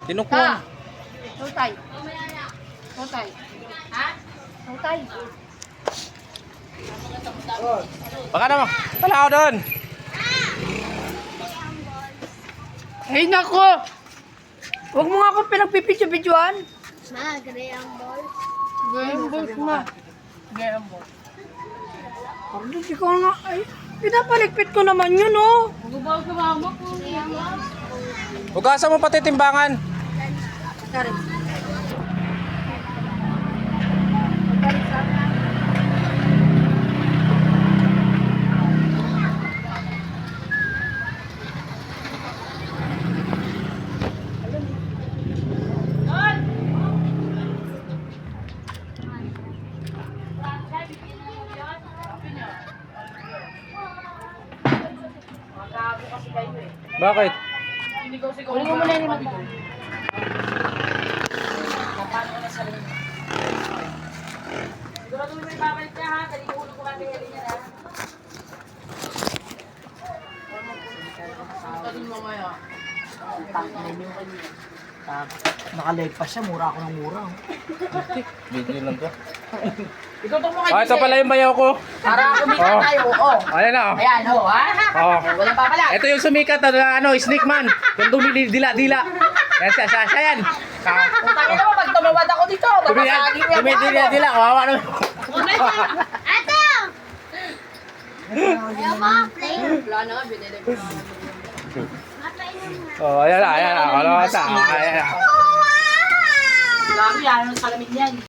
Tinukuan. Tutay. Tutay. Ha? Tutay. Baka naman. Tala ako doon. Ay, nako! Huwag mo nga akong pinagpipidyo-bidyoan. Ma, gray ang balls. Game balls na. Game balls. Parang hindi ko nga, ay, pinapaligpit ko naman yun, oh. Gray ang balls. Hugasan mo pati timbangan. Sorry. Bakit? Uli mo muna yung mata. Sigurado mo may babalik niya ha. Dali ulo ko natin yan ha. Nakalive pa siya, mura ako ng mura. Video lang to. Itutok mo kay Ah, ito pala yung bayaw ko. Para kumita Oh. tayo. Oh. Ayan na. Ayan ho ha. Oh. Walang babalik. Ito yung sumikat na ano, Snake Man. Yung dumidila-dila. Yan siya yan. Putangin naman pag tumawad ako dito. Babasagin niya ako. Dumidila-dila. Kawawa naman. Ato! Ayaw mo, play. Wala na nga, binili ko. Mapainom na. Oh, ayan na. Ayan na. Ayan na. Lagi yan, ang salamin yan.